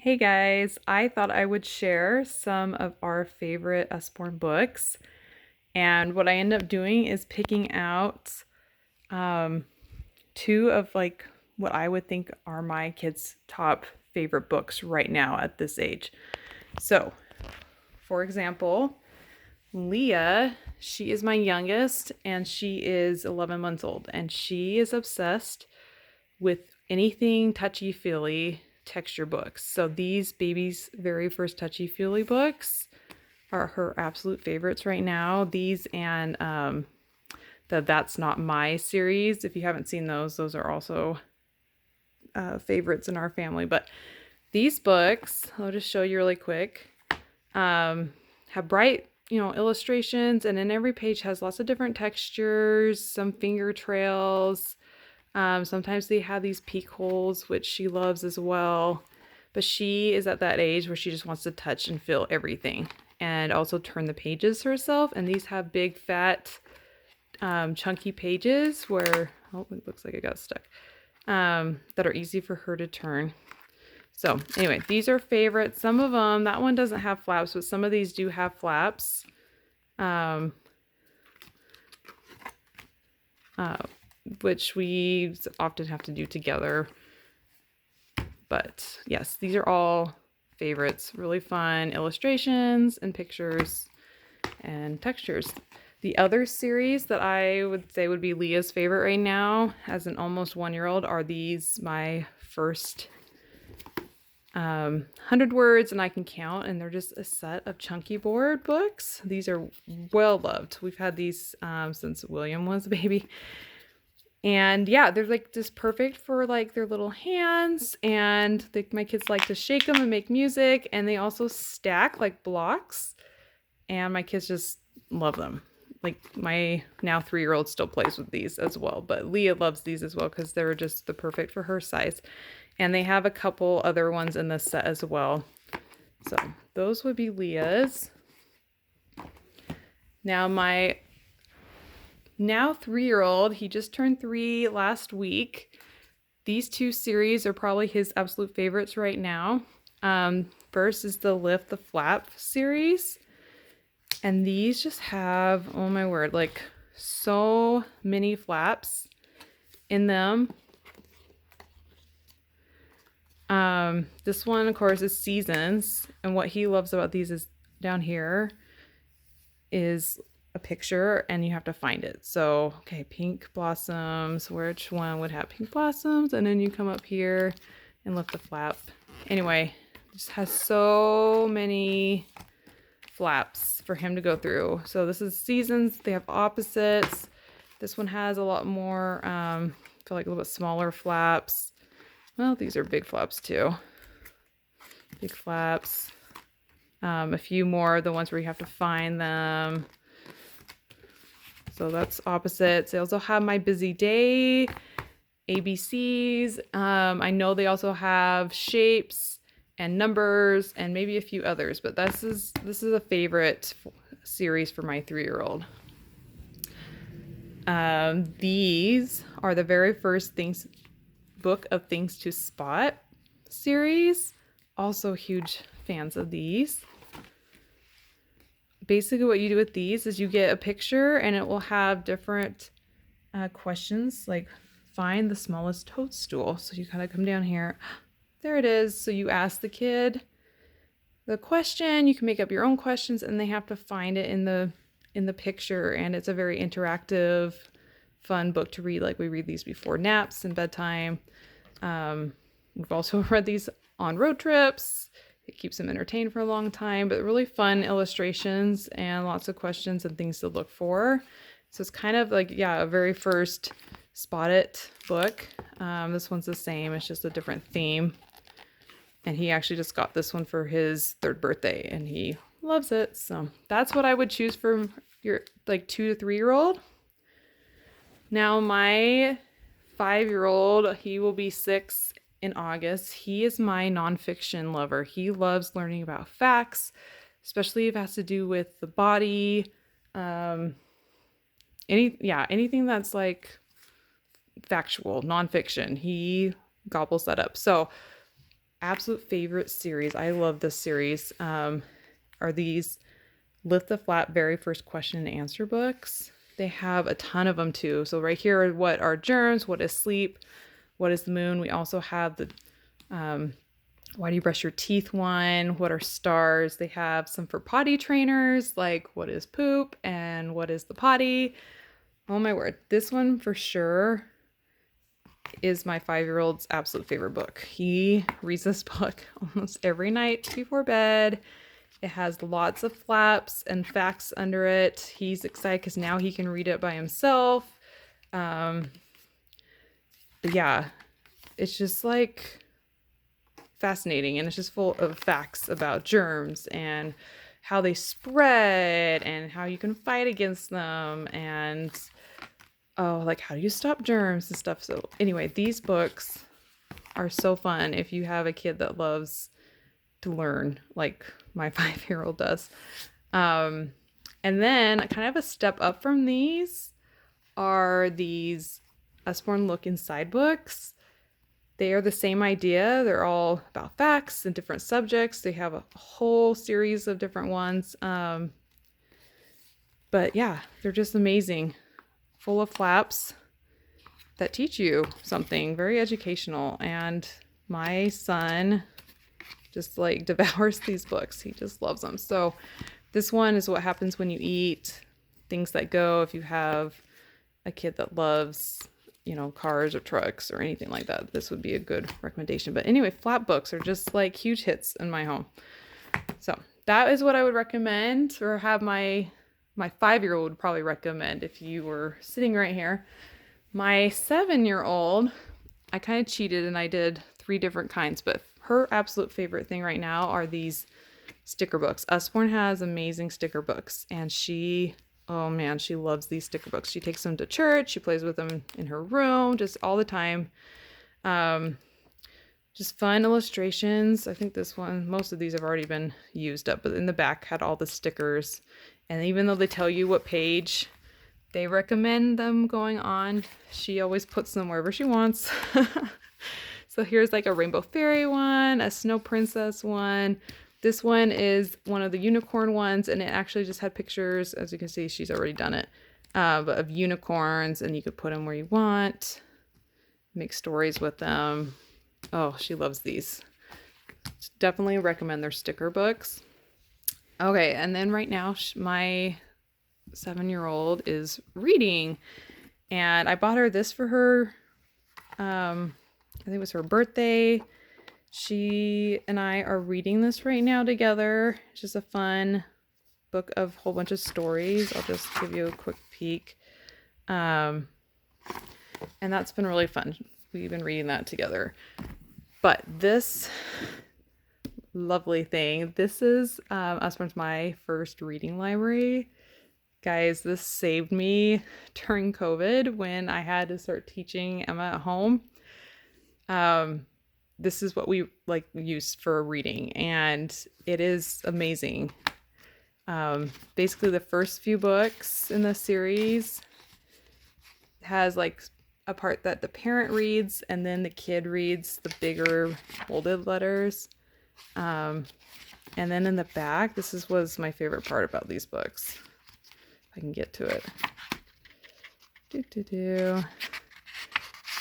Hey guys, I thought I would share some of our favorite Usborne books. And what I end up doing is picking out um, two of what I would think are my kids' top favorite books right now at this age. So, for example, Leah, she is my youngest and she is 11 months old and she is obsessed with anything touchy-feely texture books. So these baby's very first touchy-feely books are her absolute favorites right now. These and the That's Not My series. If you haven't seen those are also favorites in our family. But these books, I'll just show you really quick, have bright, illustrations, and then every page has lots of different textures, some finger trails. Sometimes they have these peek holes, which she loves as well. But she is at that age where she just wants to touch and feel everything and also turn the pages herself. And these have big, fat, chunky pages where, oh, it looks like it got stuck, that are easy for her to turn. So anyway, these are favorites. Some of them, that one doesn't have flaps, but some of these do have flaps. Which we often have to do together. But yes, these are all favorites. Really fun illustrations and pictures and textures. The other series that I would say would be Leah's favorite right now, as an almost 1-year-old, are these my first 100 words and I Can Count, and they're just a set of chunky board books. These are well loved. We've had these since William was a baby. And yeah, they're like just perfect for like their little hands, and my kids like to shake them and make music, and they also stack like blocks, and my kids just love them. Like my now 3-year-old still plays with these as well, but Leah loves these as well because they're just the perfect for her size. And they have a couple other ones in this set as well. So those would be Leah's. Now my now 3-year-old, he just turned 3 last week. These two series are probably his absolute favorites right now. First is the Lift the Flap series. And these just have, oh my word, like so many flaps in them. This one, of course, is Seasons. And what he loves about these is down here is a picture and you have to find it. So, okay, pink blossoms, which one would have pink blossoms? And then you come up here and lift the flap. Anyway, just has so many flaps for him to go through. So this is Seasons. They have opposites. This one has a lot more, I feel like a little bit smaller flaps. Well, these are big flaps too. Big flaps. A few more, the ones where you have to find them. So that's opposites. They also have My Busy Day, ABCs. I know they also have shapes and numbers and maybe a few others, but this is a favorite series for my 3-year-old. These are the very first book of Things to Spot series. Also huge fans of these. Basically what you do with these is you get a picture and it will have different questions, like find the smallest toadstool. So you kind of come down here. There it is. So you ask the kid the question, you can make up your own questions, and they have to find it in the picture. And it's a very interactive, fun book to read. Like we read these before naps and bedtime. We've also read these on road trips. It keeps them entertained for a long time, but really fun illustrations and lots of questions and things to look for. So it's kind of like, yeah, a very first Spot It book. This one's the same. It's just a different theme. And he actually just got this one for his 3rd birthday and he loves it. So that's what I would choose for your 2 to 3-year-old. Now my 5-year-old, he will be 6 in August. He is my nonfiction lover. He loves learning about facts, especially if it has to do with the body. Anything that's like factual, nonfiction. He gobbles that up. So absolute favorite series, I love this series, are these Lift the Flap Very First Question and Answer books. They have a ton of them too. So right here are what are germs, what is sleep, what is the moon. We also have the why do you brush your teeth one, what are stars. They have some for potty trainers, like what is poop and what is the potty. Oh my word, this one for sure is my 5-year-old's absolute favorite book. He reads this book almost every night before bed. It has lots of flaps and facts under it. He's excited because now he can read it by himself. But yeah, it's just like fascinating, and it's just full of facts about germs and how they spread and how you can fight against them, and like how do you stop germs and stuff. So anyway, these books are so fun if you have a kid that loves to learn like my 5-year-old does. And then kind of a step up from these are these Usborne Look inside books. They are the same idea. They're all about facts and different subjects. They have a whole series of different ones. But yeah, they're just amazing. Full of flaps that teach you something very educational. And my son just like devours these books. He just loves them. So this one is what happens when you eat, things that go if you have a kid that loves, you know, cars or trucks or anything like that. This would be a good recommendation. But anyway, flap books are just like huge hits in my home. So that is what I would recommend, or have my 5-year-old would probably recommend if you were sitting right here. My 7-year-old, I kind of cheated and I did 3 different kinds, but her absolute favorite thing right now are these sticker books. Usborne has amazing sticker books, and she, oh man, she loves these sticker books. She takes them to church. She plays with them in her room, just all the time. Just fun illustrations. I think this one, most of these have already been used up, but in the back had all the stickers. And even though they tell you what page they recommend them going on, she always puts them wherever she wants. So here's like a rainbow fairy one, a snow princess one. This one is one of the unicorn ones, and it actually just had pictures. As you can see, she's already done it, of unicorns, and you could put them where you want, make stories with them. Oh, she loves these. Definitely recommend their sticker books. Okay, and then right now my 7-year-old is reading, and I bought her this for her. I think it was her birthday. She and I are reading this right now together. It's just a fun book of a whole bunch of stories. I'll just give you a quick peek. And that's been really fun. We've been reading that together. But this lovely thing, this is Usborne's My First Reading Library. Guys, this saved me during COVID when I had to start teaching Emma at home. This is what we like used for reading, and it is amazing. Basically the first few books in the series has like a part that the parent reads, and then the kid reads the bigger bolded letters. And then in the back, was my favorite part about these books. If I can get to it.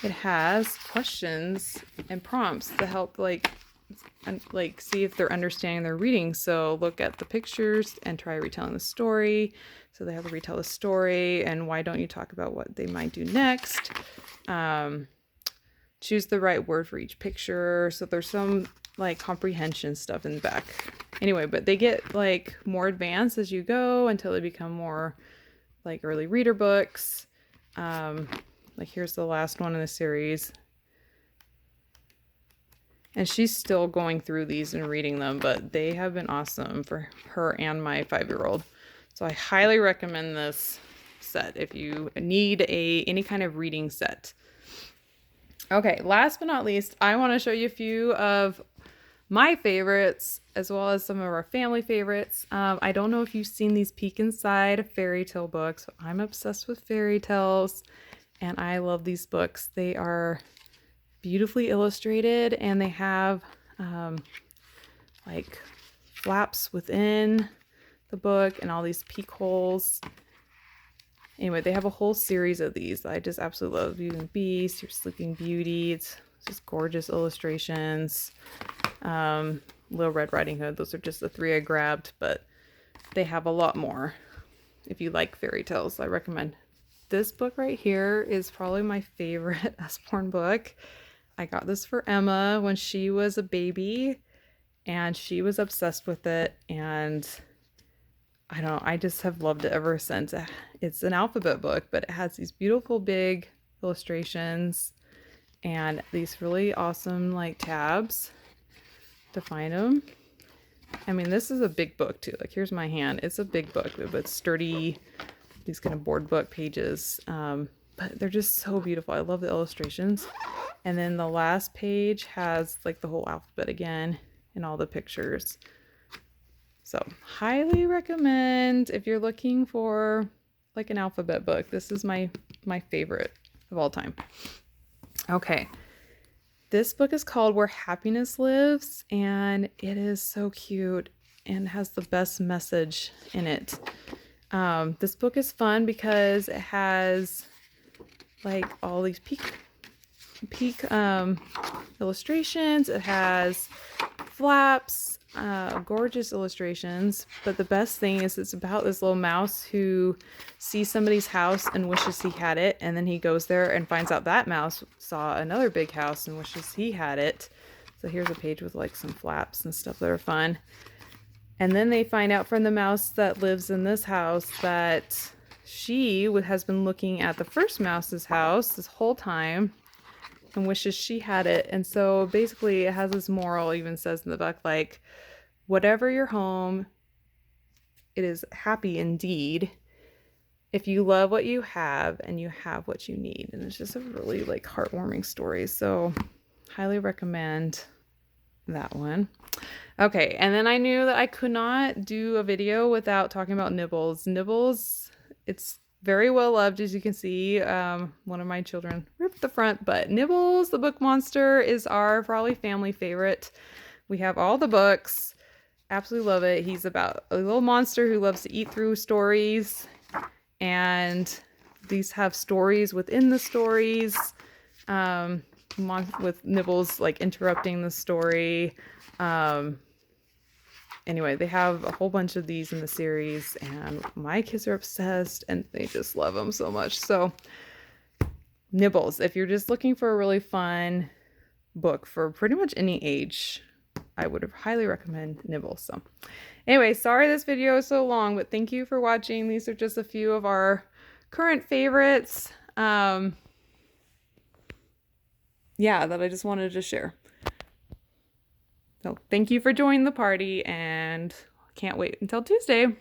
It has questions and prompts to help see if they're understanding their reading. So look at the pictures and try retelling the story. So they have to retell the story, and why don't you talk about what they might do next? Choose the right word for each picture. So there's some like comprehension stuff in the back. Anyway, but they get like more advanced as you go until they become more like early reader books. Like here's the last one in the series. And she's still going through these and reading them, but they have been awesome for her and my 5-year-old. So I highly recommend this set if you need any kind of reading set. Okay, last but not least, I want to show you a few of my favorites as well as some of our family favorites. I don't know if you've seen these peek inside fairy tale books. I'm obsessed with fairy tales, and I love these books. They are beautifully illustrated, and they have like flaps within the book and all these peek holes. Anyway, they have a whole series of these that I just absolutely love. Beauty and the Beast, Your Sleeping Beauty. It's just gorgeous illustrations. Little Red Riding Hood. Those are just the 3 I grabbed, but they have a lot more. If you like fairy tales, I recommend. This book right here is probably my favorite Usborne book. I got this for Emma when she was a baby, and she was obsessed with it, and I don't know, I just have loved it ever since. It's an alphabet book, but it has these beautiful big illustrations and these really awesome like tabs to find them. I mean, this is a big book too. Like, here's my hand. It's a big book, but it's sturdy, these kind of board book pages. But they're just so beautiful. I love the illustrations. And then the last page has like the whole alphabet again and all the pictures. So highly recommend if you're looking for like an alphabet book. This is my favorite of all time. Okay. This book is called Where Happiness Lives, and it is so cute and has the best message in it. This book is fun because it has like all these peek illustrations. It has flaps, gorgeous illustrations, but the best thing is it's about this little mouse who sees somebody's house and wishes he had it, and then he goes there and finds out that mouse saw another big house and wishes he had it. So here's a page with like some flaps and stuff that are fun. And then they find out from the mouse that lives in this house that she has been looking at the first mouse's house this whole time and wishes she had it. And so basically it has this moral, even says in the book, like, whatever your home, it is happy indeed if you love what you have and you have what you need. And it's just a really like heartwarming story. So highly recommend that one. Okay, and then I knew that I could not do a video without talking about Nibbles. Nibbles, it's very well loved, as you can see. One of my children ripped the front, but Nibbles, the book monster, is our probably family favorite. We have all the books. Absolutely love it. He's about a little monster who loves to eat through stories, and these have stories within the stories, with Nibbles like interrupting the story. Anyway, they have a whole bunch of these in the series, and my kids are obsessed and they just love them so much. So Nibbles, if you're just looking for a really fun book for pretty much any age, I would highly recommend Nibbles. So anyway, sorry this video is so long, but thank you for watching. These are just a few of our current favorites. Yeah, that I just wanted to share. So thank you for joining the party, and can't wait until Tuesday.